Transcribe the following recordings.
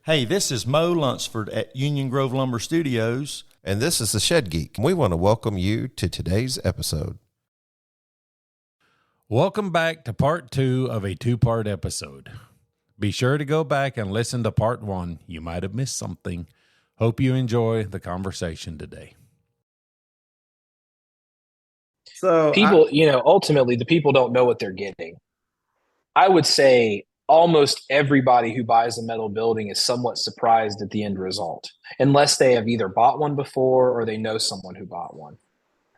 Hey, this is Mo Lunsford at Union Grove Lumber Studios. And this is the Shed Geek. We want to welcome you to today's episode. Welcome back to part 2 of a 2-part episode. Be sure to go back and listen to part 1. You might have missed something. Hope you enjoy the conversation today. So people, ultimately the people don't know what they're getting. I would say almost everybody who buys a metal building is somewhat surprised at the end result, unless they have either bought one before or they know someone who bought one.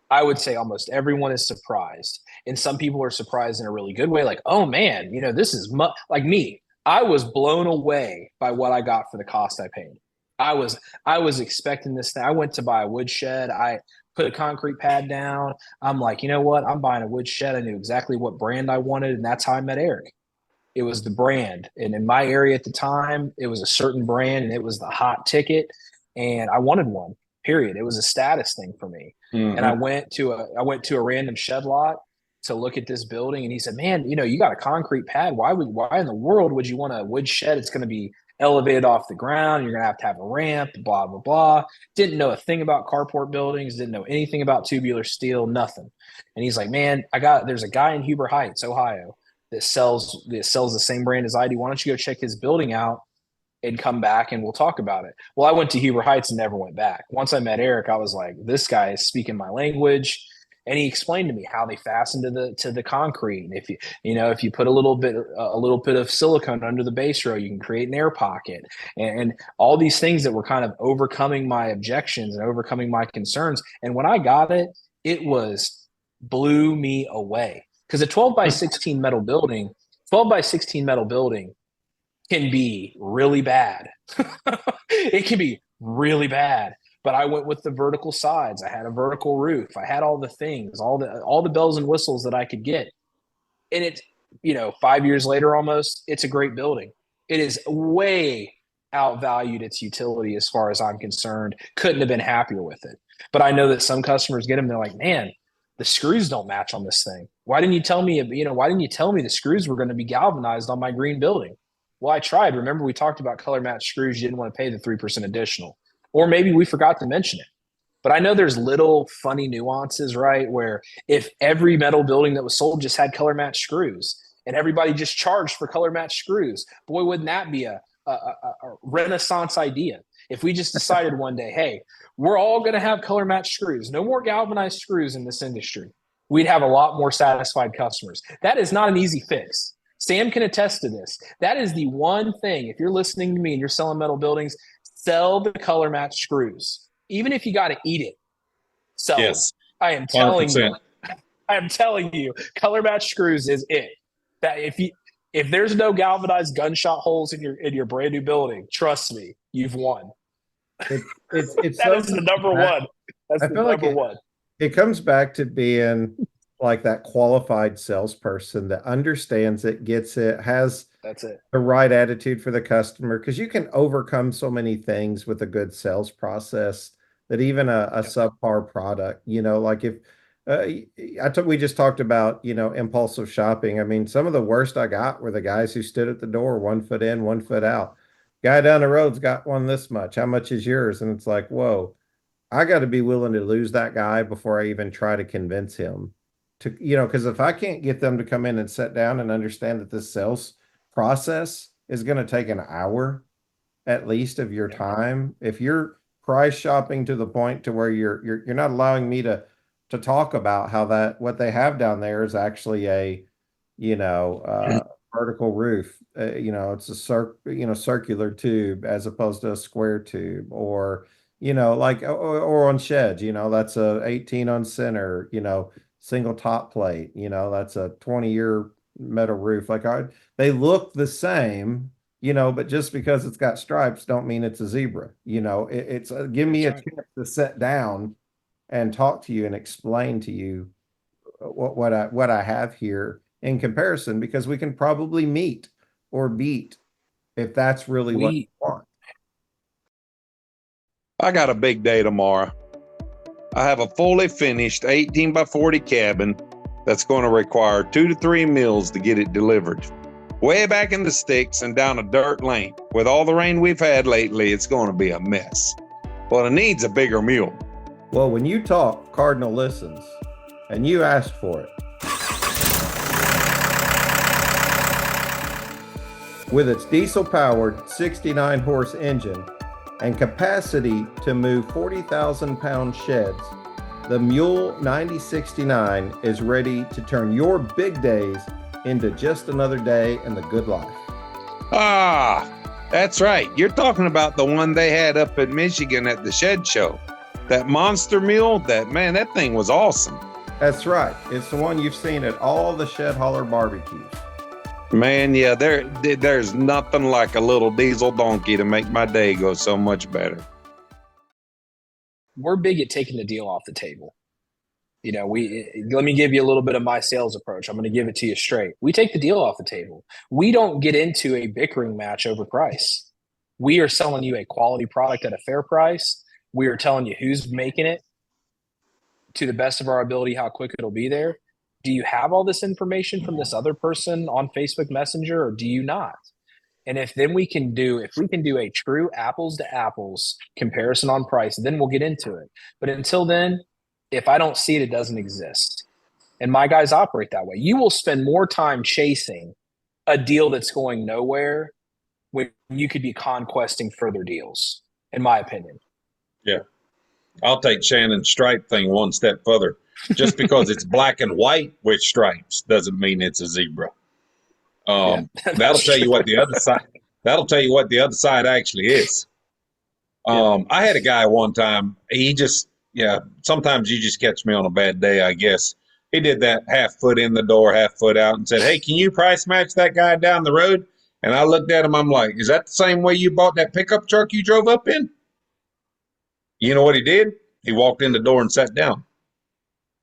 I would say almost everyone is surprised. And some people are surprised in a really good way. Like, oh man, this is like me. I was blown away by what I got for the cost I paid. I was expecting this thing. I went to buy a wood shed. I put a concrete pad down. I'm like, you know what? I'm buying a wood shed. I knew exactly what brand I wanted. And that's how I met Eric. It was the brand. And in my area at the time, it was a certain brand and it was the hot ticket. And I wanted one, period. It was a status thing for me. Mm-hmm. And I went to a random shed lot to look at this building. And he said, man, you got a concrete pad. Why in the world would you want a wood shed? It's going to be elevated off the ground. You're going to have a ramp, blah, blah, blah. Didn't know a thing about carport buildings. Didn't know anything about tubular steel, nothing. And he's like, man, there's a guy in Huber Heights, Ohio, that sells the same brand as I do. Why don't you go check his building out and come back and we'll talk about it. Well, I went to Huber Heights and never went back. Once I met Eric, I was like, this guy is speaking my language. And he explained to me how they fasten to the concrete. And if you put a little bit of silicone under the base row, you can create an air pocket and all these things that were kind of overcoming my objections and overcoming my concerns. And when I got it, it blew me away. Because a 12 by 16 metal building can be really bad. It can be really bad. But I went with the vertical sides. I had a vertical roof. I had all the things, all the bells and whistles that I could get. And it's, 5 years later almost, it's a great building. It is way outvalued its utility as far as I'm concerned. Couldn't have been happier with it. But I know that some customers get them. They're like, man, the screws don't match on this thing. Why didn't you tell me, the screws were going to be galvanized on my green building? Well, I tried. Remember, we talked about color match screws. You didn't want to pay the 3% additional. Or maybe we forgot to mention it. But I know there's little funny nuances, right? Where if every metal building that was sold just had color match screws and everybody just charged for color match screws, boy, wouldn't that be a Renaissance idea? If we just decided one day, hey, we're all going to have color match screws, no more galvanized screws in this industry, we'd have a lot more satisfied customers. That is not an easy fix. Sam can attest to this. That is the one thing, if you're listening to me and you're selling metal buildings, sell the color match screws. Even if you got to eat it, sell them. I am telling 100%. You. I am telling you, color match screws is it. That if there's no galvanized gunshot holes in your brand new building, trust me, you've won. It's that so is the number one. That's the number one. It comes back to being like that qualified salesperson that understands it, gets it, has the right attitude for the customer. Because you can overcome so many things with a good sales process that even a subpar product, like if we just talked about, impulsive shopping. I mean, some of the worst I got were the guys who stood at the door, 1 foot in, 1 foot out. Guy down the road's got one this much. How much is yours? And it's like, whoa, I got to be willing to lose that guy before I even try to convince him to, because if I can't get them to come in and sit down and understand that this sales process is going to take an hour at least of your time, if you're price shopping to the point to where you're not allowing me to talk about how what they have down there is actually a, vertical roof, it's a circular tube as opposed to a square tube, or or on sheds, that's a 18 on center, single top plate, that's a 20-year metal roof. They look the same, but just because it's got stripes don't mean it's a zebra. It's give me a chance to sit down and talk to you and explain to you what I have here in comparison, because we can probably meet or beat if that's really what you want. I got a big day tomorrow. I have a fully finished 18 by 40 cabin that's going to require 2 to 3 mills to get it delivered. way back in the sticks and down a dirt lane. With all the rain we've had lately, it's going to be a mess. Well, it needs a bigger mule. Well, when you talk, Cardinal listens, and you asked for it. With its diesel-powered 69-horse engine and capacity to move 40,000-pound sheds, the Mule 9069 is ready to turn your big days into just another day in the good life. Ah, that's right. You're talking about the one they had up in Michigan at the shed show. That monster mule, that thing was awesome. That's right. It's the one you've seen at all the shed hauler barbecues. Man, yeah, there's nothing like a little diesel donkey to make my day go so much better. We're big at taking the deal off the table. You know, let me give you a little bit of my sales approach. I'm going to give it to you straight. We take the deal off the table. We don't get into a bickering match over price. We are selling you a quality product at a fair price. We are telling you who's making it to the best of our ability, how quick it'll be there. Do you have all this information from this other person on Facebook Messenger, or do you not? And if we can do a true apples to apples comparison on price, then we'll get into it. But until then, if I don't see it, it doesn't exist. And my guys operate that way. You will spend more time chasing a deal that's going nowhere when you could be conquesting further deals, in my opinion. Yeah. I'll take Shannon's stripe thing one step further. Just because it's black and white with stripes doesn't mean it's a zebra. That'll tell you what the other side. That'll tell you what the other side actually is. I had a guy one time. Sometimes you just catch me on a bad day, I guess. He did that half foot in the door, half foot out, and said, "Hey, can you price match that guy down the road?" And I looked at him. I'm like, "Is that the same way you bought that pickup truck you drove up in?" You know what he did? He walked in the door and sat down.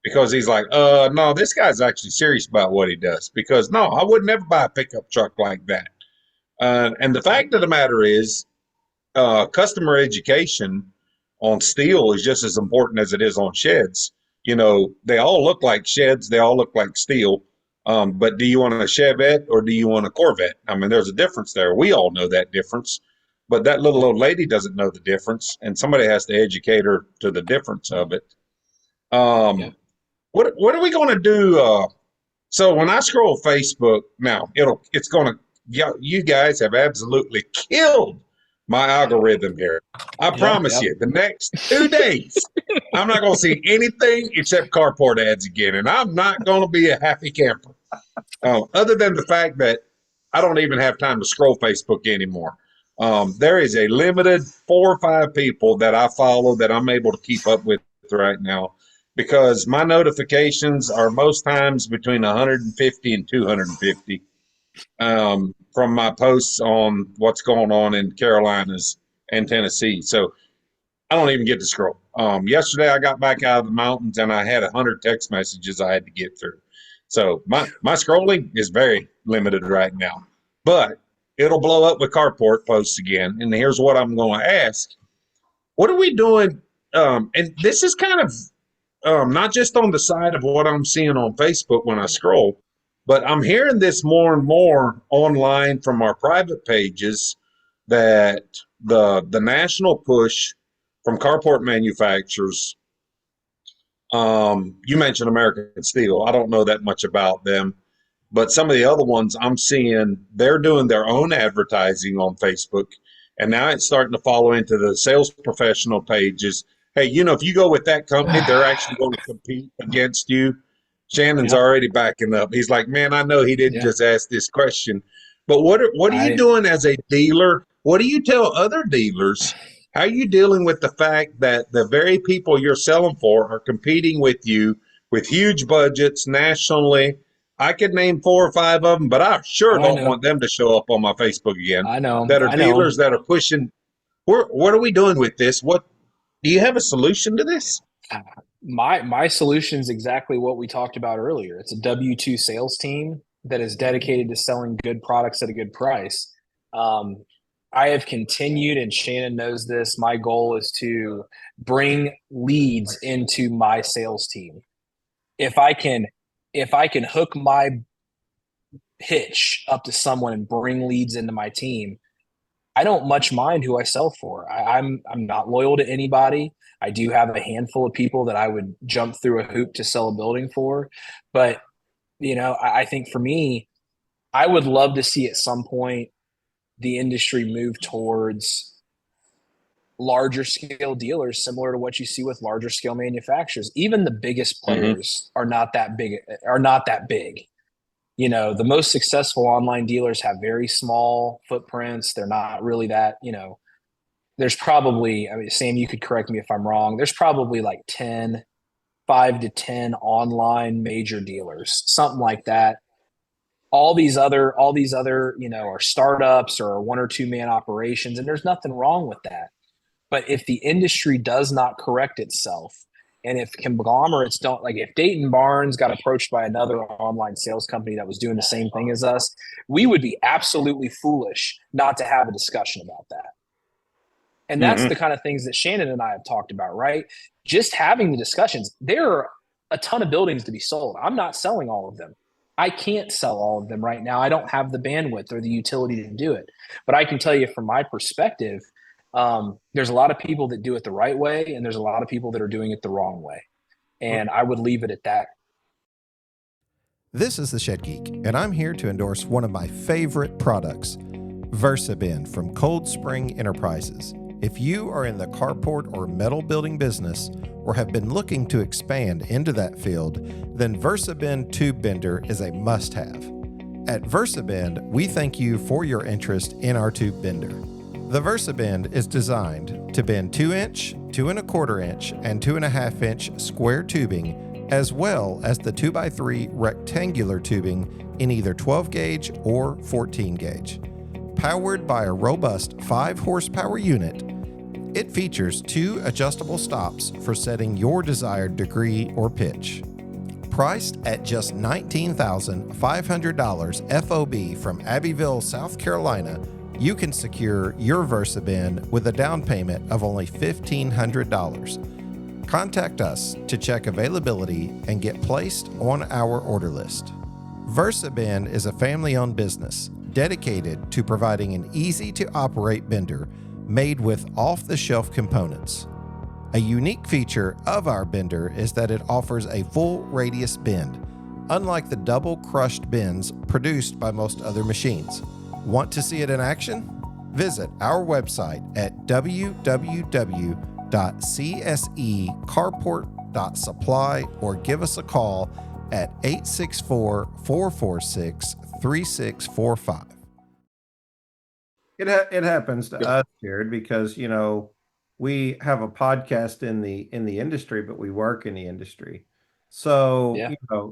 Because he's like, no, this guy's actually serious about what he does. Because, no, I would never buy a pickup truck like that. And the fact of the matter is, customer education on steel is just as important as it is on sheds. You know, they all look like sheds. They all look like steel. But do you want a Chevette or do you want a Corvette? I mean, there's a difference there. We all know that difference. But that little old lady doesn't know the difference. And somebody has to educate her to the difference of it. What are we going to do? So when I scroll Facebook now, you guys have absolutely killed my algorithm here. I promise you, the next 2 days, I'm not going to see anything except carport ads again, and I'm not going to be a happy camper. Other than the fact that I don't even have time to scroll Facebook anymore. There is a limited 4 or 5 people that I follow that I'm able to keep up with right now. Because my notifications are most times between 150 and 250 from my posts on what's going on in Carolinas and Tennessee. So I don't even get to scroll. Yesterday, I got back out of the mountains and I had 100 text messages I had to get through. So my scrolling is very limited right now. But it'll blow up with carport posts again. And here's what I'm going to ask. What are we doing? And this is kind of not just on the side of what I'm seeing on Facebook when I scroll, but I'm hearing this more and more online from our private pages that the national push from carport manufacturers, you mentioned American Steel. I don't know that much about them, but some of the other ones I'm seeing, they're doing their own advertising on Facebook, and now it's starting to follow into the sales professional pages. Hey, if you go with that company, they're actually going to compete against you. Shannon's already backing up. He's like, man, I know he didn't just ask this question. But what are you doing as a dealer? What do you tell other dealers? How are you dealing with the fact that the very people you're selling for are competing with you with huge budgets nationally? I could name 4 or 5 of them, but I sure don't want them to show up on my Facebook again. I know. That are dealers that are pushing. What are we doing with this? Do you have a solution to this? My solution is exactly what we talked about earlier. It's a W-2 sales team that is dedicated to selling good products at a good price. I have continued, and Shannon knows this, my goal is to bring leads into my sales team. If I can hook my pitch up to someone and bring leads into my team, I don't much mind who I sell for. I'm not loyal to anybody. I do have a handful of people that I would jump through a hoop to sell a building for. But, I think for me, I would love to see at some point the industry move towards larger scale dealers, similar to what you see with larger scale manufacturers. Even the biggest players are not that big. The most successful online dealers have very small footprints. They're not really that, there's probably, I mean, Sam, you could correct me if I'm wrong. There's probably like 5 to 10 online major dealers, something like that. All these other, are startups or 1 or 2 man operations. And there's nothing wrong with that. But if the industry does not correct itself, and if conglomerates don't, like if Dayton Barnes got approached by another online sales company that was doing the same thing as us, we would be absolutely foolish not to have a discussion about that. And that's the kind of things that Shannon and I have talked about, right? Just having the discussions. There are a ton of buildings to be sold. I'm not selling all of them. I can't sell all of them right now. I don't have the bandwidth or the utility to do it. But I can tell you from my perspective, there's a lot of people that do it the right way, and there's a lot of people that are doing it the wrong way. And I would leave it at that. This is the Shed Geek, and I'm here to endorse one of my favorite products, VersaBend from Cold Spring Enterprises. If you are in the carport or metal building business or have been looking to expand into that field, then VersaBend Tube Bender is a must-have. At VersaBend, we thank you for your interest in our tube bender. The VersaBend is designed to bend 2-inch, 2 1/4 inch, and 2 1/2 inch square tubing, as well as the 2x3 rectangular tubing in either 12 gauge or 14 gauge. Powered by a robust 5 horsepower unit, it features 2 adjustable stops for setting your desired degree or pitch. Priced at just $19,500 FOB from Abbeville, South Carolina, you can secure your VersaBend with a down payment of only $1,500. Contact us to check availability and get placed on our order list. VersaBend is a family-owned business dedicated to providing an easy-to-operate bender made with off-the-shelf components. A unique feature of our bender is that it offers a full radius bend, unlike the double crushed bends produced by most other machines. Want to see it in action? Visit our website at www.csecarport.supply or give us a call at 864-446-3645. It happens to us, Jared, because we have a podcast in the industry, but we work in the industry. So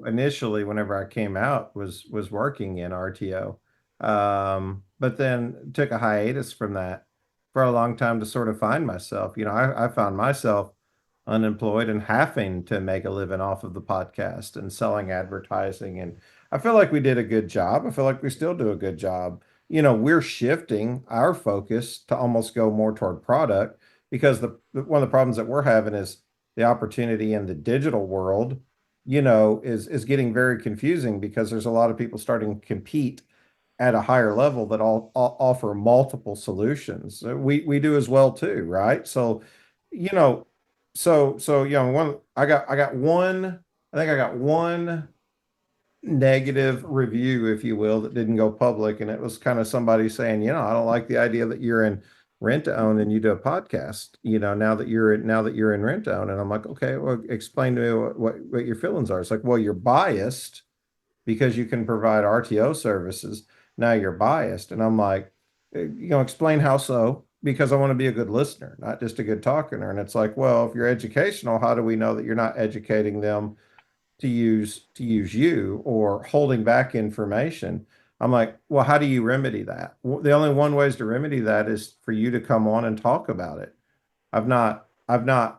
initially, whenever I came out, was working in RTO, but then took a hiatus from that for a long time to sort of find myself. I found myself unemployed and having to make a living off of the podcast and selling advertising, and I feel like we did a good job. I feel like we still do a good job. We're shifting our focus to almost go more toward product, because one of the problems that we're having is the opportunity in the digital world, is getting very confusing, because there's a lot of people starting to compete at a higher level that all offer multiple solutions. We do as well too, right? So, one I got one negative review, if you will, that didn't go public, and it was kind of somebody saying, I don't like the idea that you're in rent to own and you do a podcast, now that you're in rent to own. And I'm like, okay, well, explain to me what your feelings are. It's like, well, you're biased because you can provide RTO services. Now you're biased. And I'm like, explain how so, because I want to be a good listener, not just a good talker. And it's like, well, if you're educational, how do we know that you're not educating them to use you or holding back information? I'm like, well, how do you remedy that? The only one ways to remedy that is for you to come on and talk about it. I've not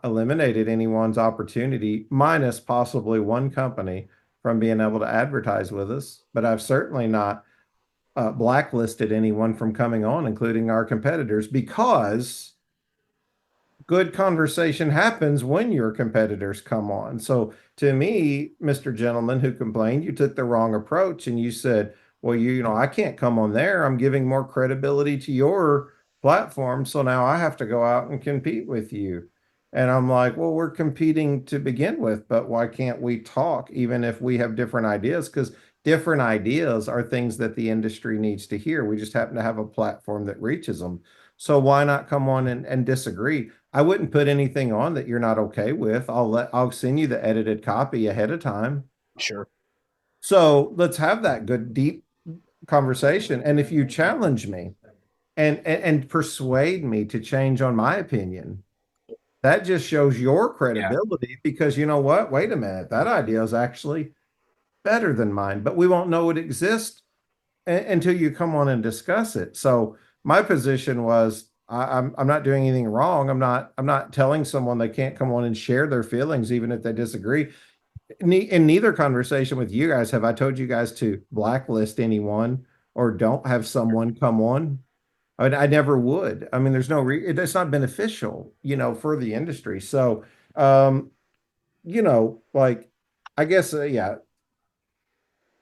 eliminated anyone's opportunity, minus possibly one company, from being able to advertise with us, but I've certainly not blacklisted anyone from coming on, including our competitors, because good conversation happens when your competitors come on. So to me, Mr. Gentleman who complained, you took the wrong approach and you said, well, I can't come on there. I'm giving more credibility to your platform. So now I have to go out and compete with you. And I'm like, well, we're competing to begin with, but why can't we talk even if we have different ideas? Because different ideas are things that the industry needs to hear. We just happen to have a platform that reaches them. So why not come on and disagree? I wouldn't put anything on that you're not okay with. I'll send you the edited copy ahead of time. Sure. So let's have that good, deep conversation. And if you challenge me and persuade me to change on my opinion, that just shows your credibility because you know what? Wait a minute, that idea is actually better than mine, but we won't know it exists until you come on and discuss it. So my position was I'm not doing anything wrong. I'm not telling someone they can't come on and share their feelings even if they disagree. In neither conversation with you guys have I told you guys to blacklist anyone or don't have someone come on. I never would. I mean, there's no it's not beneficial, for the industry. So, like, I guess, yeah,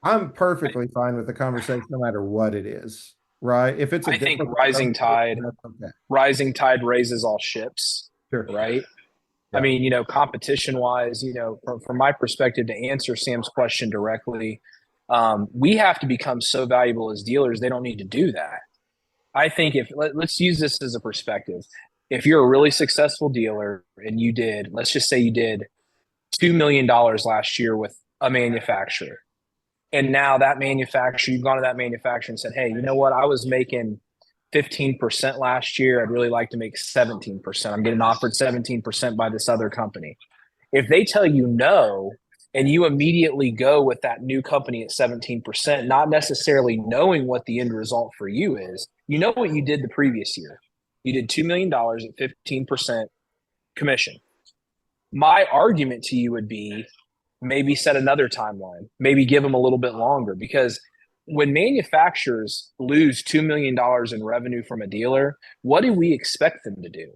I'm perfectly fine with the conversation no matter what it is, right? If it's a I think difficult rising tide, that's okay. rising tide raises all ships, Sure. right? I Yeah. mean, competition wise, from my perspective, to answer Sam's question directly, we have to become so valuable as dealers, they don't need to do that. I think let's use this as a perspective. If you're a really successful dealer and let's just say you did $2 million last year with a manufacturer, and now you've gone to that manufacturer and said, hey, you know what? I was making 15% last year. I'd really like to make 17%. I'm getting offered 17% by this other company. If they tell you no, and you immediately go with that new company at 17%, not necessarily knowing what the end result for you is, you know what you did the previous year. You did $2 million at 15% commission. My argument to you would be maybe set another timeline, maybe give them a little bit longer, because when manufacturers lose $2 million in revenue from a dealer, what do we expect them to do?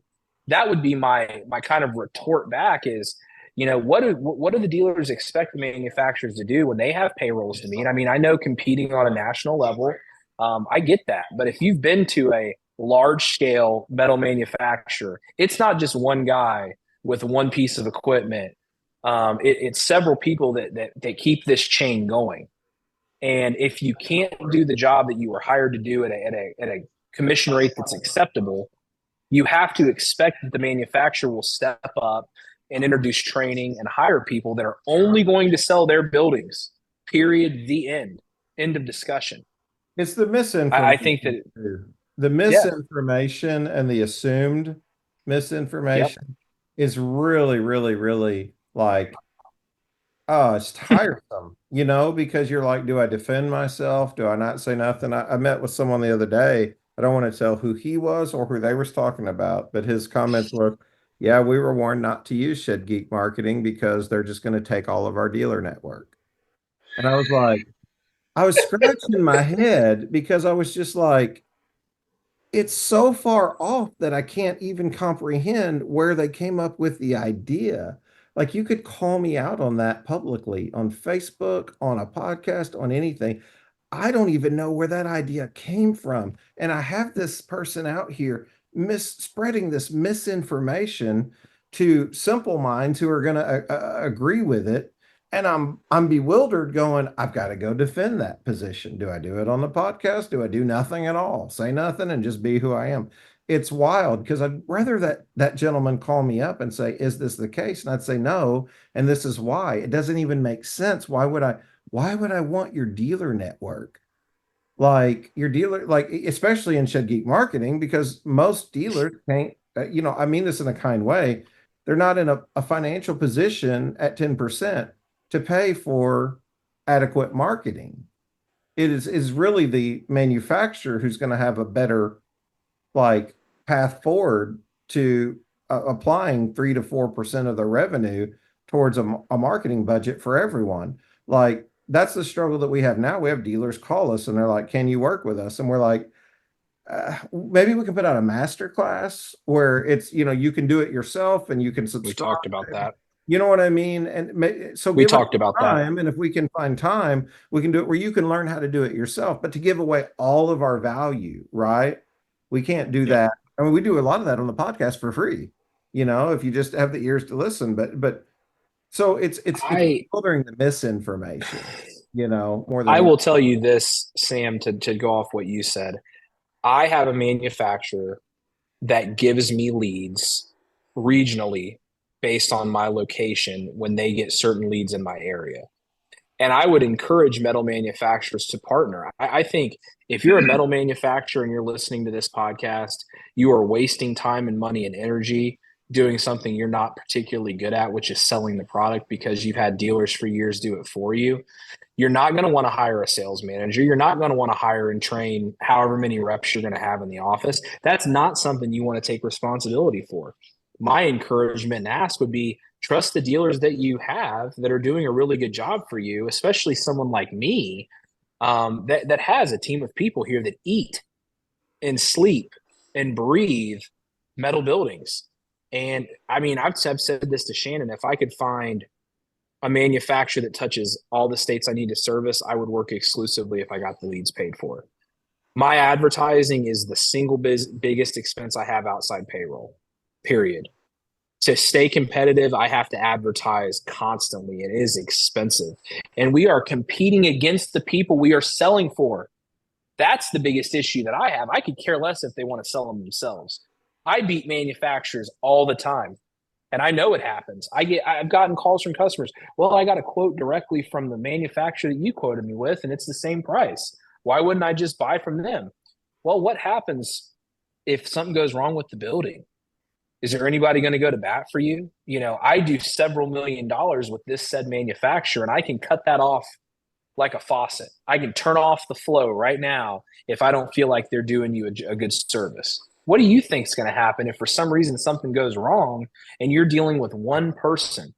That would be my kind of retort back is, what do the dealers expect the manufacturers to do when they have payrolls to meet? I mean, I know competing on a national level, I get that. But if you've been to a large scale metal manufacturer, it's not just one guy with one piece of equipment. It's several people that keep this chain going. And if you can't do the job that you were hired to do at a commission rate that's acceptable, you have to expect that the manufacturer will step up and introduce training and hire people that are only going to sell their buildings. Period. The end. End of discussion. It's the misinformation. I think that the misinformation and the assumed misinformation is really, really, really like, oh, it's tiresome, because you're like, do I defend myself? Do I not say nothing? I met with someone the other day. I don't want to tell who he was or who they was talking about, but his comments were, yeah, we were warned not to use Shed Geek Marketing because they're just going to take all of our dealer network. And I was like, I was scratching my head because I was just like, it's so far off that I can't even comprehend where they came up with the idea. Like you could call me out on that publicly on Facebook, on a podcast, on anything. I don't even know where that idea came from. And I have this person out here spreading this misinformation to simple minds who are going to agree with it. And I'm bewildered going, I've got to go defend that position. Do I do it on the podcast? Do I do nothing at all? Say nothing and just be who I am. It's wild because I'd rather that gentleman call me up and say, is this the case? And I'd say no, and this is why. It doesn't even make sense. Why would I want your dealer network? Like your dealer, like especially in Shed Geek Marketing, because most dealers can't, I mean this in a kind way, they're not in a financial position at 10% to pay for adequate marketing. It is really the manufacturer who's going to have a better like path forward to applying 3 to 4% of the revenue towards a marketing budget for everyone. Like that's the struggle that we have now. We have dealers call us and they're like, can you work with us? And we're like, maybe we can put out a master class where it's, you can do it yourself and you can subscribe. we talked about that. You know what I mean? And so We give us talked about that. time, and if we can find time, we can do it where you can learn how to do it yourself. But to give away all of our value, right? We can't do that. I mean, we do a lot of that on the podcast for free, if you just have the ears to listen. But so it's filtering the misinformation, more than I anything. will tell you this, Sam, to go off what you said. I have a manufacturer that gives me leads regionally based on my location when they get certain leads in my area. And I would encourage metal manufacturers to partner. I think if you're a metal manufacturer and you're listening to this podcast, you are wasting time and money and energy doing something you're not particularly good at, which is selling the product because you've had dealers for years do it for you. You're not going to want to hire a sales manager. You're not going to want to hire and train however many reps you're going to have in the office. That's not something you want to take responsibility for. My encouragement and ask would be trust the dealers that you have that are doing a really good job for you, especially someone like me that has a team of people here that eat and sleep and breathe metal buildings. And I mean, I've said this to Shannon, if I could find a manufacturer that touches all the states I need to service, I would work exclusively if I got the leads paid for. My advertising is the single biggest expense I have outside payroll, period. To stay competitive, I have to advertise constantly. It is expensive. And we are competing against the people we are selling for. That's the biggest issue that I have. I could care less if they want to sell them themselves. I beat manufacturers all the time. And I know it happens. I've gotten calls from customers. Well, I got a quote directly from the manufacturer that you quoted me with, and it's the same price. Why wouldn't I just buy from them? Well, what happens if something goes wrong with the building? Is there anybody going to go to bat for you? I do several $1 million with this said manufacturer, and I can cut that off like a faucet. I can turn off the flow right now if I don't feel like they're doing you a good service. What do you think is going to happen if for some reason something goes wrong and you're dealing with one person?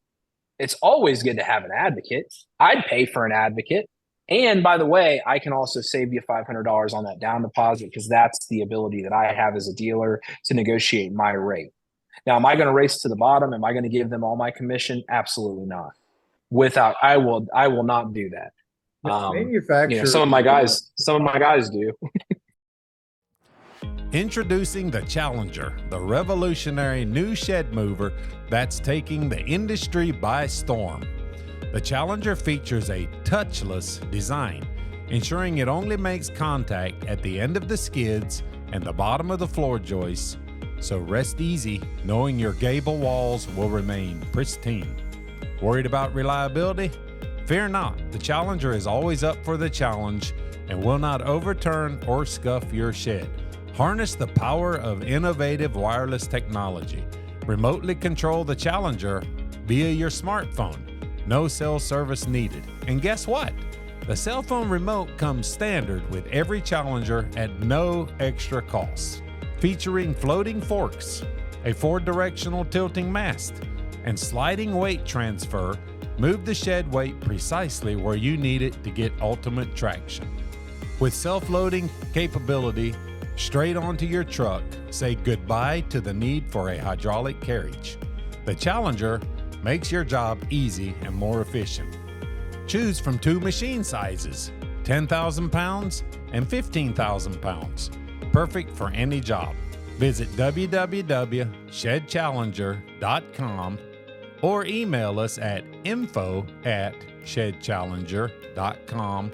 It's always good to have an advocate. I'd pay for an advocate. And by the way, I can also save you $500 on that down deposit because that's the ability that I have as a dealer to negotiate my rate. Now, am I going to race to the bottom? Am I going to give them all my commission? Absolutely not. I will not do that. Manufacturers, some of my guys do. Introducing the Challenger, the revolutionary new shed mover that's taking the industry by storm. The Challenger features a touchless design, ensuring it only makes contact at the end of the skids and the bottom of the floor joists, so rest easy knowing your gable walls will remain pristine. Worried about reliability? Fear not, the Challenger is always up for the challenge and will not overturn or scuff your shed. Harness the power of innovative wireless technology. Remotely control the Challenger via your smartphone. No cell service needed. And guess what? The cell phone remote comes standard with every Challenger at no extra cost. Featuring floating forks, a 4-directional tilting mast, and sliding weight transfer, move the shed weight precisely where you need it to get ultimate traction. With self-loading capability, straight onto your truck, say goodbye to the need for a hydraulic carriage. The Challenger makes your job easy and more efficient. Choose from 2 machine sizes, 10,000 pounds and 15,000 pounds. Perfect for any job. Visit www.shedchallenger.com or email us at info@shedchallenger.com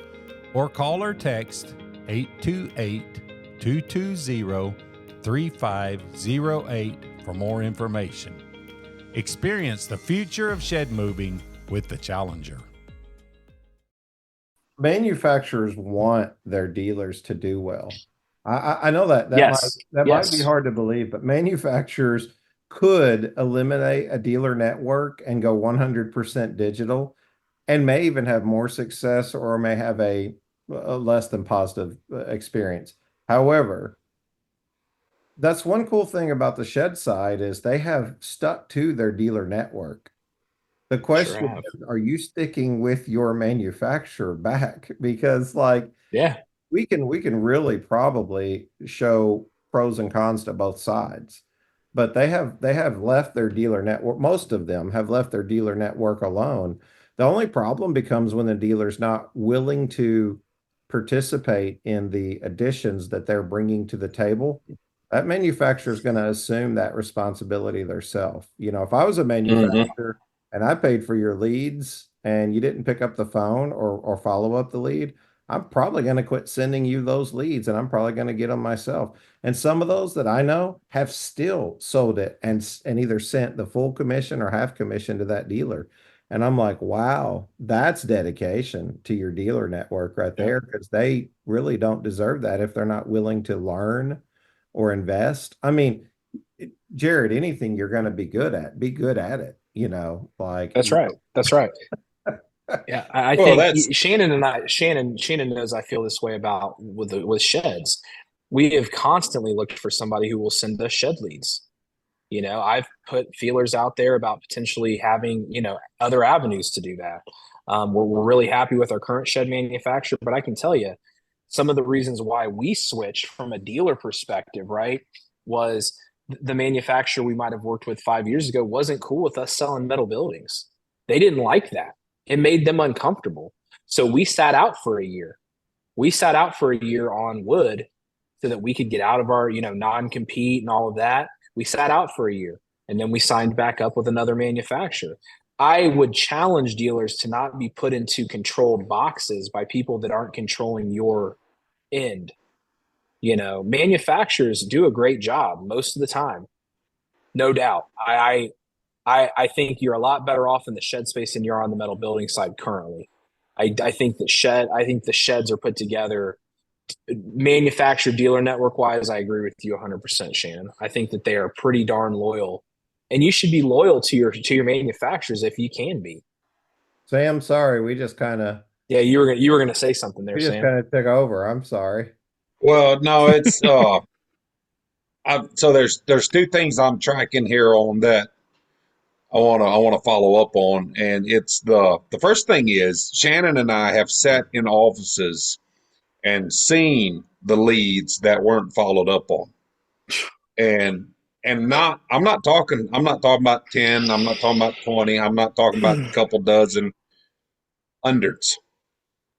or call or text 828-220-3508 for more information. Experience the future of shed moving with the Challenger. Manufacturers want their dealers to do well. I know that Yes. might be hard to believe, but manufacturers could eliminate a dealer network and go 100% digital and may even have more success or may have a less than positive experience. However, that's one cool thing about the shed side is they have stuck to their dealer network. The question is, are you sticking with your manufacturer back? Because we can really probably show pros and cons to both sides. but they have left their dealer network. Most of them have left their dealer network alone. The only problem becomes when the dealer's not willing to participate in the additions that they're bringing to the table. That manufacturer is going to assume that responsibility themselves. If I was a Hmm. manufacturer and I paid for your leads and you didn't pick up the phone or follow up the lead, I'm probably going to quit sending you those leads and I'm probably going to get them myself. And some of those that I know have still sold it and either sent the full commission or half commission to that dealer. And I'm like, wow, that's dedication to your dealer network right Yeah, there, because they really don't deserve that if they're not willing to learn or invest. I mean, Jared, anything you're going to be good at it, like that's right. That's right. Yeah, I Well, think that's Shannon and Shannon knows I feel this way about with sheds. We have constantly looked for somebody who will send us shed leads. I've put feelers out there about potentially having other avenues to do that. We're really happy with our current shed manufacturer, but I can tell you some of the reasons why we switched from a dealer perspective, right, was the manufacturer we might have worked with 5 years ago wasn't cool with us selling metal buildings. They didn't like that. It made them uncomfortable. So we sat out for a year. We sat out for a year on wood so that we could get out of our, non-compete and all of that. We sat out for a year and then we signed back up with another manufacturer. I would challenge dealers to not be put into controlled boxes by people that aren't controlling your end. Manufacturers do a great job most of the time, no doubt. I think you're a lot better off in the shed space than you are on the metal building side currently. I think the sheds are put together manufacturer dealer network wise. I agree with you 100%, Shannon. I think that they are pretty darn loyal, and you should be loyal to your manufacturers if you can be. Sam, sorry, we just kind of Yeah, you were gonna say something there, we just Sam. kind of took over. I'm sorry. well, no, it's so there's two things I'm tracking here on that I want to follow up on, and it's the first thing is Shannon and I have sat in offices and seen the leads that weren't followed up on, and not I'm not talking about 10, I'm not talking about 20, I'm not talking about a couple dozen, hundreds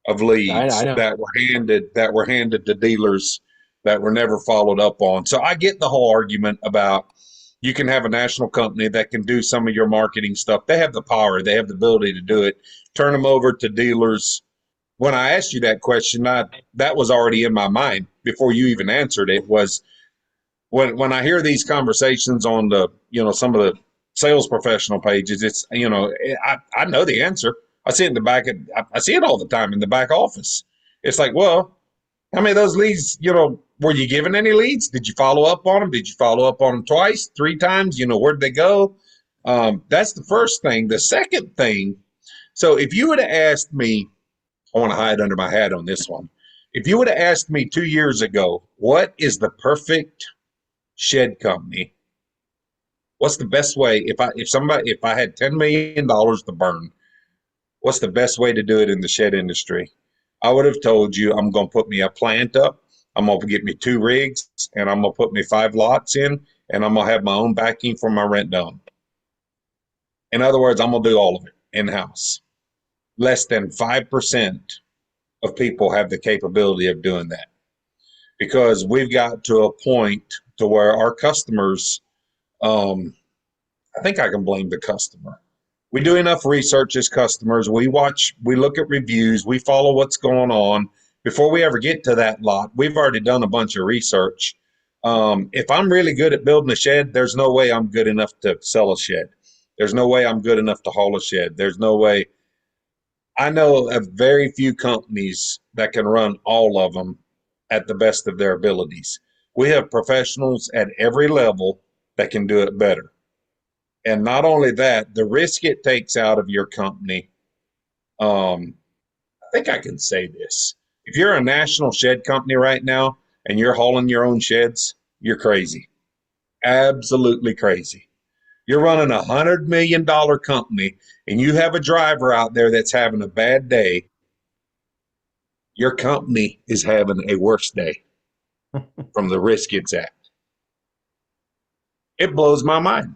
of I leads know. that were handed to dealers that were never followed up on. So I get the whole argument about you can have a national company that can do some of your marketing stuff. They have the power, they have the ability to do it. Turn them over to dealers. When I asked you that question, that was already in my mind before you even answered it. Was when I hear these conversations on the some of the sales professional pages, it's I know the answer. I see it in the back. I see it all the time in the back office. It's like, well, how many of those leads, were you given any leads? Did you follow up on them? Did you follow up on them twice, three times? Where'd they go? That's the first thing. The second thing, so if you would have asked me, I want to hide under my hat on this one. If you would have asked me 2 years ago, what is the perfect shed company? What's the best way if I had $10 million to burn, what's the best way to do it in the shed industry? I would have told you I'm going to put me a plant up. I'm going to get me 2 rigs and I'm going to put me 5 lots in and I'm going to have my own backing for my rent done. In other words, I'm going to do all of it in house. Less than 5% of people have the capability of doing that because we've got to a point to where our customers, I think I can blame the customer. We do enough research as customers. We look at reviews, we follow what's going on. Before we ever get to that lot, we've already done a bunch of research. If I'm really good at building a shed, there's no way I'm good enough to sell a shed. There's no way I'm good enough to haul a shed. There's no way. I know of very few companies that can run all of them at the best of their abilities. We have professionals at every level that can do it better. And not only that, the risk it takes out of your company. I think I can say this. If you're a national shed company right now and you're hauling your own sheds, you're crazy. Absolutely crazy. You're running $100 million company and you have a driver out there that's having a bad day. Your company is having a worse day from the risk it's at. It blows my mind.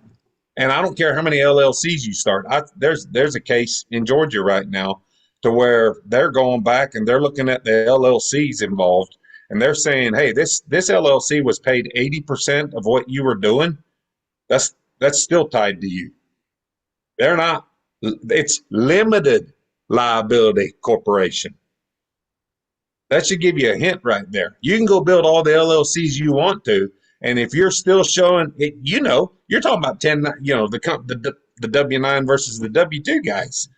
And I don't care how many LLCs you start. There's a case in Georgia right now to where they're going back and they're looking at the LLCs involved, and they're saying, hey, this LLC was paid 80% of what you were doing. That's still tied to you. They're not. It's limited liability corporation. That should give you a hint right there. You can go build all the LLCs you want to, and if you're still showing it, you're talking about 10, the W-9 versus the W-2 guys.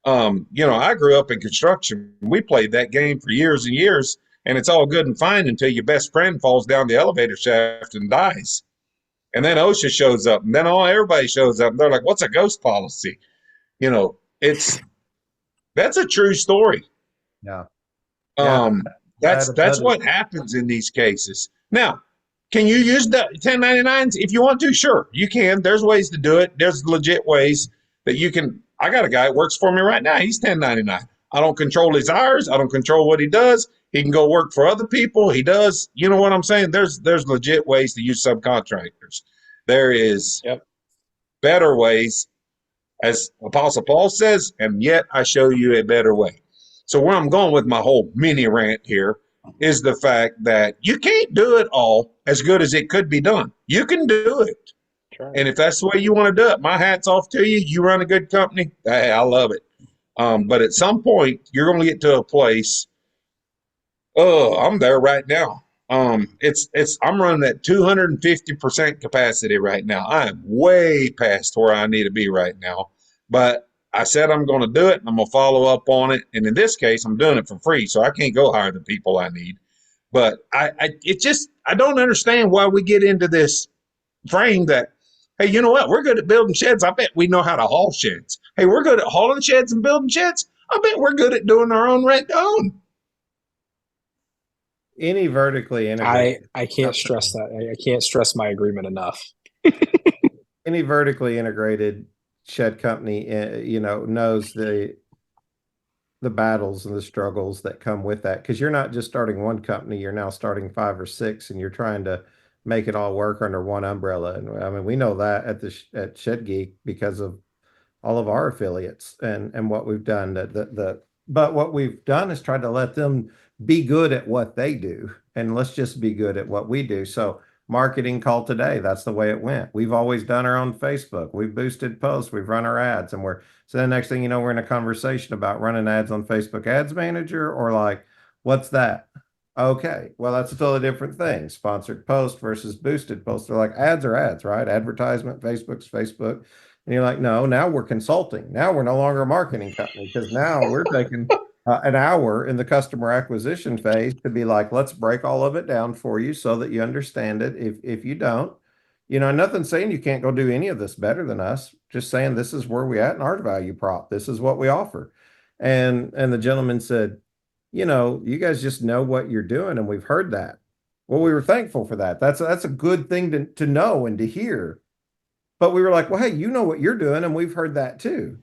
I grew up in construction. We played that game for years and years, and it's all good and fine until your best friend falls down the elevator shaft and dies. And then OSHA shows up, and then everybody shows up, and they're like, what's a ghost policy? That's a true story. Yeah. That's what happens in these cases. Now, can you use the 1099s if you want to? Sure, you can. There's ways to do it. There's legit ways that you can. I got a guy that works for me right now. He's 1099. I don't control his hours. I don't control what he does. He can go work for other people. He does. You know what I'm saying? There's legit ways to use subcontractors. There is better ways, as Apostle Paul says, and yet I show you a better way. So where I'm going with my whole mini rant here is the fact that you can't do it all as good as it could be done. You can do it. Sure. And if that's the way you want to do it, my hat's off to you. You run a good company. Hey, I love it. But at some point, you're going to get to a place. Oh, I'm there right now. I'm running at 250% capacity right now. I am way past where I need to be right now. But I said I'm going to do it, and I'm going to follow up on it. And in this case, I'm doing it for free, so I can't go hire the people I need. But I don't understand why we get into this frame that, hey, you know what? We're good at building sheds. I bet we know how to haul sheds. Hey, we're good at hauling sheds and building sheds. I bet we're good at doing our own rent to own. Any vertically integrated. I can't stress that. I can't stress my agreement enough. Any vertically integrated shed company, knows the battles and the struggles that come with that, because you're not just starting one company, you're now starting 5 or 6, and you're trying to make it all work under one umbrella. And I mean, we know that at Shed Geek because of all of our affiliates and what we've done. But what we've done is tried to let them be good at what they do, and let's just be good at what we do. So marketing call today, that's the way it went. We've always done our own Facebook. We've boosted posts. We've run our ads, and so the next thing you know, we're in a conversation about running ads on Facebook Ads Manager, or like, what's that? Okay, well, that's a totally different thing. Sponsored post versus boosted posts. They're like, ads are ads, right? Advertisement, Facebook's Facebook. And you're like, no, now we're consulting. Now we're no longer a marketing company, because now we're taking an hour in the customer acquisition phase to be like, let's break all of it down for you so that you understand it. If you don't, nothing saying you can't go do any of this better than us. Just saying this is where we at in our value prop. This is what we offer. And the gentleman said, you guys just know what you're doing, and we've heard that. Well, we were thankful for that. That's a good thing to know and to hear. But we were like, well, hey, you know what you're doing, and we've heard that too.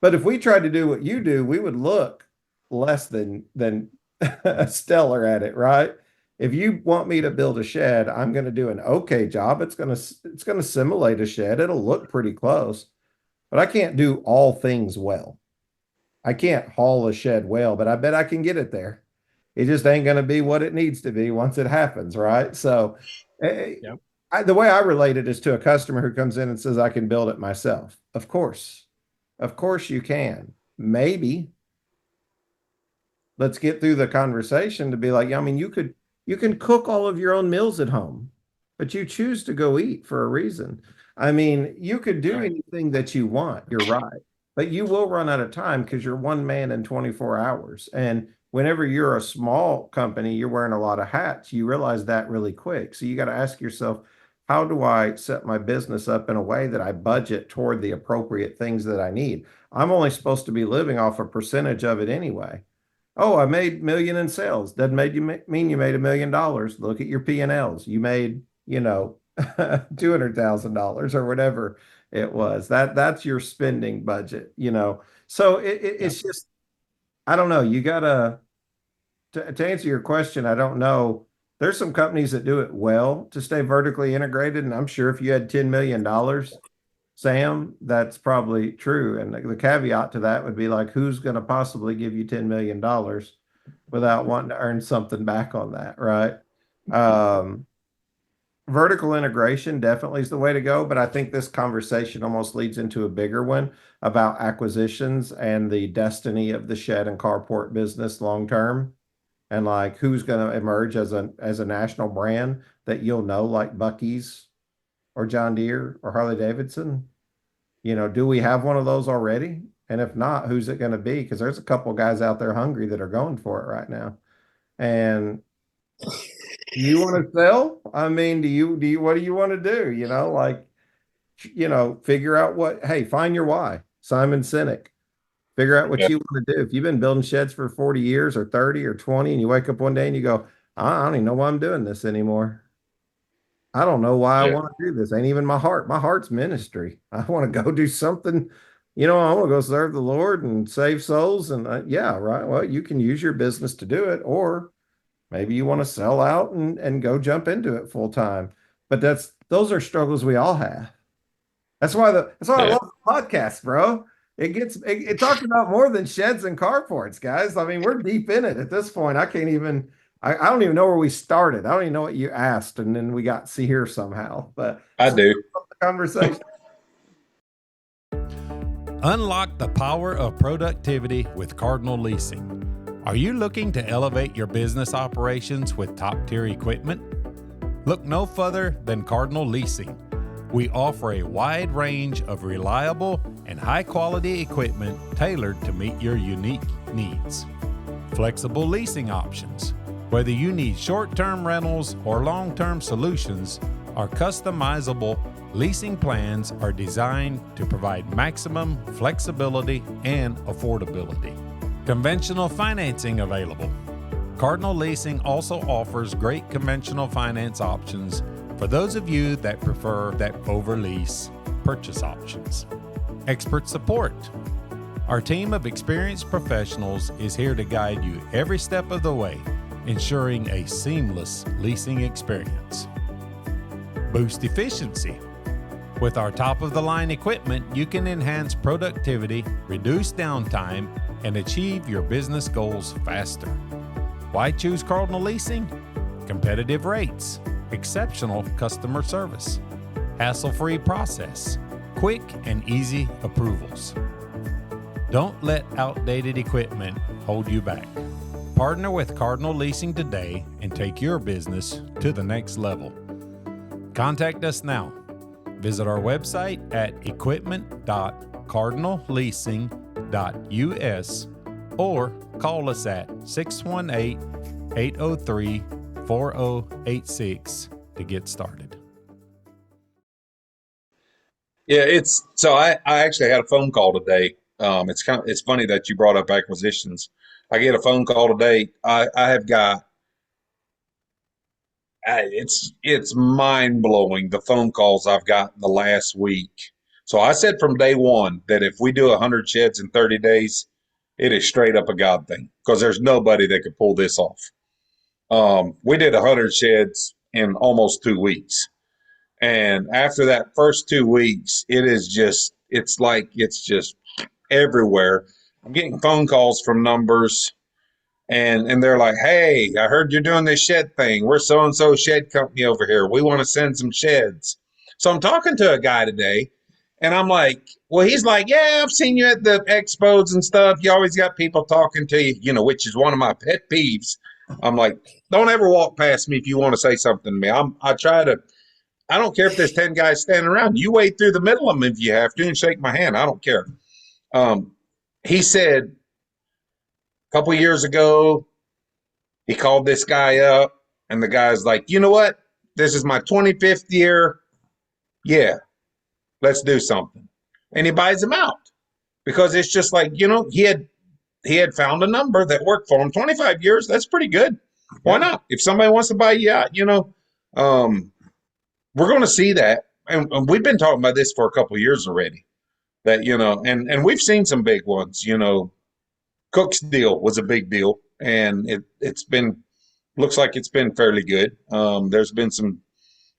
But if we tried to do what you do, we would look less than stellar at it, right? If you want me to build a shed, I'm going to do an okay job. It's going to simulate a shed. It'll look pretty close, but I can't do all things well. I can't haul a shed well, but I bet I can get it there. It just ain't going to be what it needs to be once it happens, right? So the way I relate it is to a customer who comes in and says, I can build it myself. Of course you can. Maybe. Let's get through the conversation to be like, I mean, you can cook all of your own meals at home, but you choose to go eat for a reason. I mean, you could do anything that you want. You're right. But you will run out of time because you're one man in 24 hours. And whenever you're a small company, you're wearing a lot of hats. You realize that really quick. So you got to ask yourself, how do I set my business up in a way that I budget toward the appropriate things that I need? I'm only supposed to be living off a percentage of it anyway. Oh, I made $1 million in sales. Doesn't mean you made $1 million. Look at your P&Ls. You made, $200,000 or whatever it was. That's your spending budget, So it's just, I don't know. You gotta, to answer your question, I don't know there's some companies that do it well to stay vertically integrated. And I'm sure if you had $10 million, Sam, that's probably true. And the caveat to that would be like, who's going to possibly give you $10 million without wanting to earn something back on that, right? Vertical integration definitely is the way to go, but I think this conversation almost leads into a bigger one about acquisitions and the destiny of the shed and carport business long term, and like who's going to emerge as a national brand that you'll know, like Bucky's or John Deere or Harley Davidson. Do we have one of those already? And if not, who's it going to be? Because there's a couple guys out there hungry that are going for it right now. And you want to sell? I mean, what do you want to do? Figure out find your why. Simon Sinek. Figure out what you want to do. If you've been building sheds for 40 years or 30 or 20, and you wake up one day and you go, I don't even know why I'm doing this anymore. I don't know why I want to do this. Ain't even my heart. My heart's ministry. I want to go do something. I want to go serve the Lord and save souls. And right. Well, you can use your business to do it, or maybe you want to sell out and go jump into it full time. But those are struggles we all have. That's why I love the podcast, bro. It talks about more than sheds and carports, guys. I mean, we're deep in it at this point. I don't even know where we started. I don't even know what you asked, and then we got here somehow. But I do. The conversation. Unlock the power of productivity with Cardinal Leasing. Are you looking to elevate your business operations with top-tier equipment? Look no further than Cardinal Leasing. We offer a wide range of reliable and high-quality equipment tailored to meet your unique needs. Flexible leasing options. Whether you need short-term rentals or long-term solutions, our customizable leasing plans are designed to provide maximum flexibility and affordability. Conventional financing available. Cardinal Leasing also offers great conventional finance options for those of you that prefer that over-lease purchase options. Expert support. Our team of experienced professionals is here to guide you every step of the way, ensuring a seamless leasing experience. Boost efficiency. With our top-of-the-line equipment, you can enhance productivity, reduce downtime, and achieve your business goals faster. Why choose Cardinal Leasing? Competitive rates, exceptional customer service, hassle-free process, quick and easy approvals. Don't let outdated equipment hold you back. Partner with Cardinal Leasing today and take your business to the next level. Contact us now. Visit our website at equipment.cardinalleasing.us or call us at 618-803-4086 to get started. Yeah, I actually had a phone call today. It's funny that you brought up acquisitions. I get a phone call today. It's mind blowing the phone calls I've got in the last week. So I said from day one that if we do 100 sheds in 30 days, it is straight up a God thing because there's nobody that could pull this off. We did 100 sheds in almost 2 weeks. And after that first 2 weeks, it's just everywhere. I'm getting phone calls from numbers and they're like, hey, I heard you're doing this shed thing. We're so-and-so shed company over here. We want to send some sheds. So I'm talking to a guy today and I'm like, well, he's like, yeah, I've seen you at the expos and stuff. You always got people talking to you, which is one of my pet peeves. I'm like, don't ever walk past me if you want to say something to me. I don't care if there's 10 guys standing around. You wade through the middle of them if you have to and shake my hand. I don't care. He said a couple of years ago, he called this guy up and the guy's like, you know what? This is my 25th year. Yeah, let's do something. And he buys him out because it's just like, he had found a number that worked for him. 25 years, that's pretty good. Why not? If somebody wants to buy you out, we're going to see that. And we've been talking about this for a couple of years already. That, and we've seen some big ones. Cook's deal was a big deal. And it's been looks like it's been fairly good. There's been some,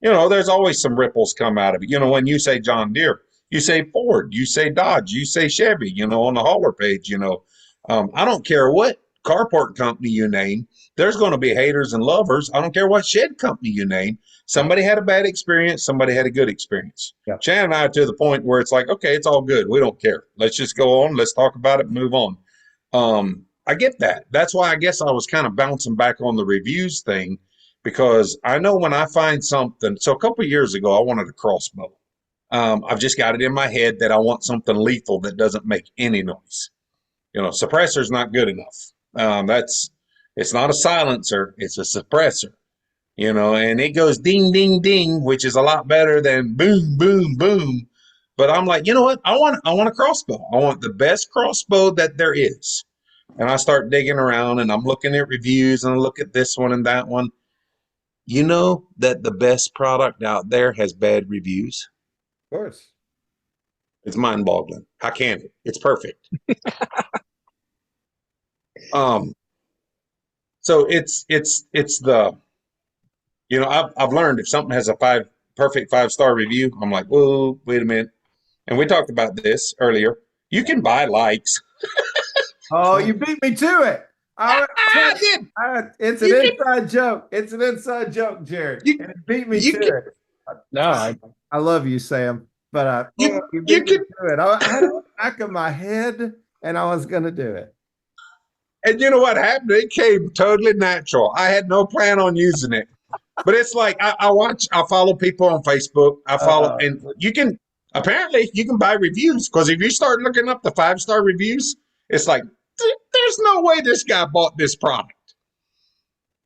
there's always some ripples come out of it. When you say John Deere, you say Ford, you say Dodge, you say Chevy, on the hauler page, I don't care what carport company you name, there's going to be haters and lovers. I don't care what shed company you name. Somebody had a bad experience. Somebody had a good experience. Yeah. Shannon and I are to the point where it's like, okay, it's all good. We don't care. Let's just go on. Let's talk about it and move on. I get that. That's why I guess I was kind of bouncing back on the reviews thing, because I know when I find something. So a couple of years ago, I wanted a crossbow. I've just got it in my head that I want something lethal that doesn't make any noise. Suppressor's not good enough. It's not a silencer, it's a suppressor. And it goes ding, ding, ding, which is a lot better than boom, boom, boom. But I'm like, you know what? I want a crossbow. I want the best crossbow that there is. And I start digging around and I'm looking at reviews and I look at this one and that one. You know that the best product out there has bad reviews? Of course. It's mind-boggling. How can it? It's perfect. So it's the, I've learned if something has a perfect 5-star review, I'm like, whoa, wait a minute. And we talked about this earlier. You can buy likes. Oh, you beat me to it. I did. It's an inside joke. It's an inside joke, Jared. You beat me to it. No, I love you, Sam. But you beat me to it. I had it in the back of my head, and I was going to do it. And you know what happened? It came totally natural. I had no plan on using it. But it's like I follow people on Facebook. And apparently you can buy reviews, because if you start looking up the 5-star reviews, it's like, there's no way this guy bought this product.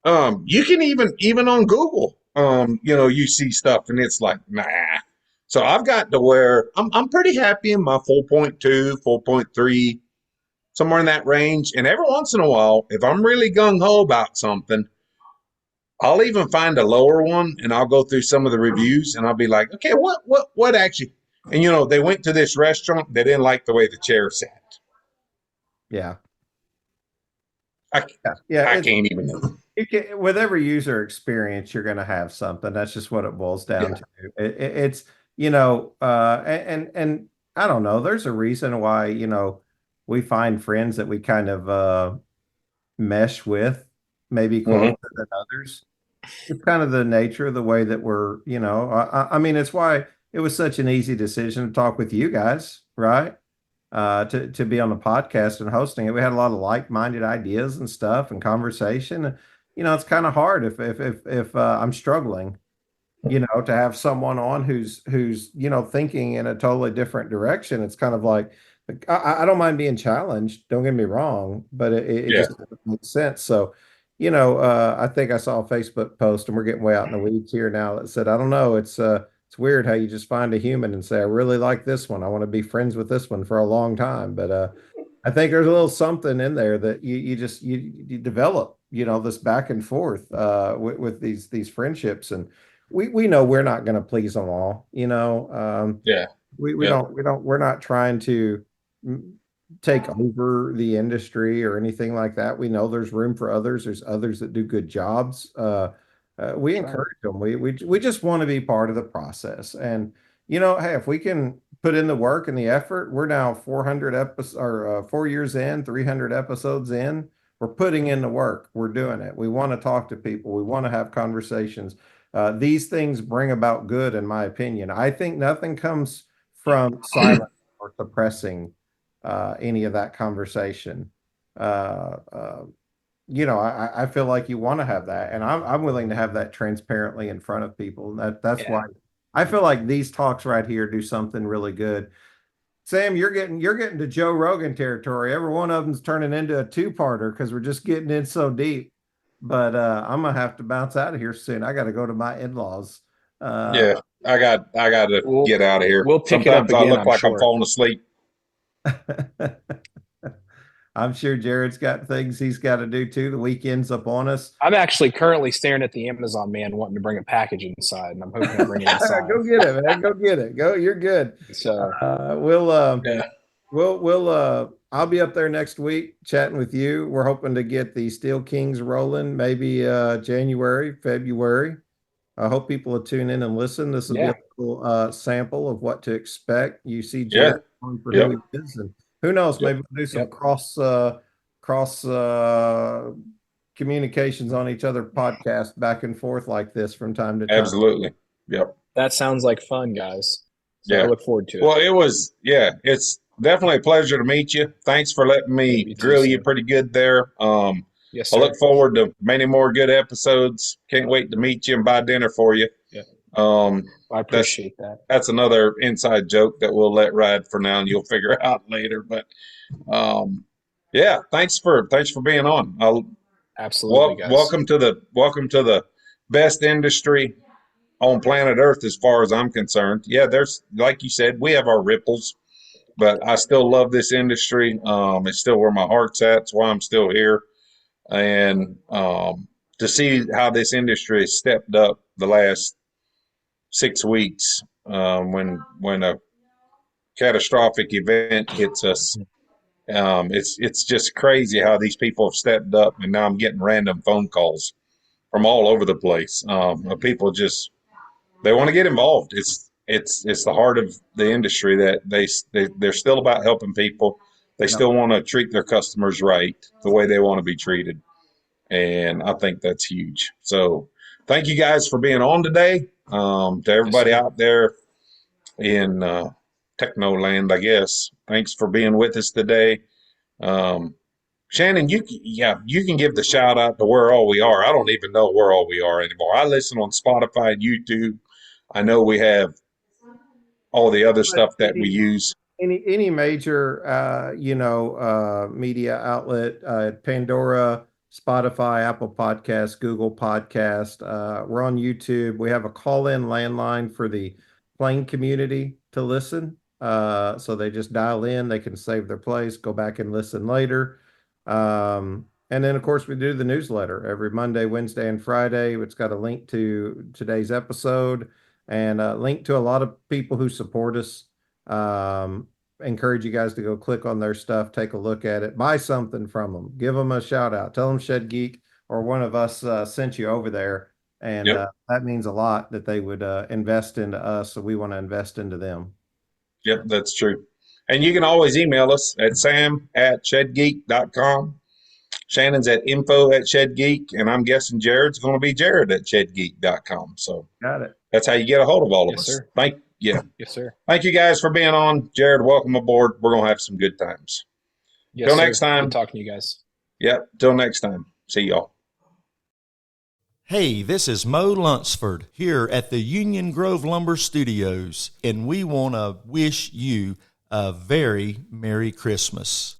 You can even on Google, you see stuff and it's like, nah. So I've got to where I'm pretty happy in my 4.2, 4.3, somewhere in that range. And every once in a while, if I'm really gung-ho about something, I'll even find a lower one and I'll go through some of the reviews and I'll be like, okay, what actually? And they went to this restaurant, they didn't like the way the chair sat. Yeah. I can't even know. With every user experience, you're going to have something. That's just what it boils down to. It's, and I don't know, there's a reason why, we find friends that we kind of mesh with, maybe closer than others. It's kind of the nature of the way that we're, I mean, it's why it was such an easy decision to talk with you guys, right? To be on the podcast and hosting it. We had a lot of like-minded ideas and stuff and conversation. It's kind of hard if I'm struggling, to have someone on who's thinking in a totally different direction. It's kind of like, I don't mind being challenged. Don't get me wrong, but it just doesn't make sense. So, I think I saw a Facebook post, and we're getting way out in the weeds here now, that said, I don't know, it's weird how you just find a human and say, I really like this one. I want to be friends with this one for a long time. But I think there's a little something in there that you develop, this back and forth with these friendships. And we know we're not going to please them all, we're not trying to take over the industry or anything like that. We know there's room for others. There's others that do good jobs. We encourage them. We just want to be part of the process. And, hey, if we can put in the work and the effort, we're now 400 episodes or 4 years in, 300 episodes in, we're putting in the work. We're doing it. We want to talk to people. We want to have conversations. These things bring about good, in my opinion. I think nothing comes from silence or suppressing any of that conversation. I feel like you want to have that, and I'm willing to have that transparently in front of people. That's why I feel like these talks right here do something really good. Sam, you're getting to Joe Rogan territory. Every one of them's turning into a 2-parter because we're just getting in so deep. But I'm gonna have to bounce out of here soon. I got to go to my in-laws. I got to get out of here. We'll pick Sometimes it up again, I look like I'm falling asleep. I'm sure Jared's got things he's got to do too. The weekend's up on us. I'm actually currently staring at the Amazon man wanting to bring a package inside, and I'm hoping to bring it inside. Go get it, man. Go get it. Go. You're good. So we'll I'll be up there next week chatting with you. We're hoping to get the Steel Kings rolling, maybe January, February. I hope people will tune in and listen. This will be a little sample of what to expect. You see Jared for who he is, and who knows, maybe we'll do some cross communications on each other podcasts back and forth like this from time to time. Absolutely. Yep. That sounds like fun, guys. So I look forward to it. Well, it's definitely a pleasure to meet you. Thanks for letting me grill you pretty good there. Yes, sir. I look forward to many more good episodes. Can't wait to meet you and buy dinner for you. Yeah. I appreciate that. That's another inside joke that we'll let ride for now, and you'll figure out later. But thanks for being on. Absolutely, guys. Welcome to the best industry on planet Earth, as far as I'm concerned. Yeah, there's, like you said, we have our ripples, but I still love this industry. It's still where my heart's at. It's why I'm still here. And to see how this industry has stepped up the last 6 weeks, when a catastrophic event hits us, it's just crazy how these people have stepped up. And now I'm getting random phone calls from all over the place. People just, they want to get involved. It's the heart of the industry that they're still about helping people. They still want to treat their customers right, the way they want to be treated. And I think that's huge. So thank you guys for being on today. To everybody out there in techno land, I guess, thanks for being with us today. Shannon, you can give the shout out to where all we are. I don't even know where all we are anymore. I listen on Spotify and YouTube. I know we have all the other stuff that we use. Any major media outlet, Pandora, Spotify, Apple Podcasts, Google Podcast. We're on YouTube. We have a call-in landline for the plane community to listen. So they just dial in, they can save their place, go back and listen later. And then, of course, we do the newsletter every Monday, Wednesday, and Friday. It's got a link to today's episode and a link to a lot of people who support us. Encourage you guys to go click on their stuff, take a look at it, buy something from them, give them a shout out, tell them Shed Geek or one of us sent you over there. And that means a lot that they would invest into us. So we want to invest into them. Yep, that's true. And you can always email us at sam@shedgeek.com. Shannon's at info@shedgeek. And I'm guessing Jared's going to be jared@shedgeek.com. So got it. That's how you get a hold of all of us. Sir. Yes, sir. Thank you guys for being on. Jared, welcome aboard. We're going to have some good times. Yes, Till sir. next time. Good talking to you guys. Yep. Till next time. See y'all. Hey, this is Mo Lunsford here at the Union Grove Lumber Studios, and we want to wish you a very Merry Christmas.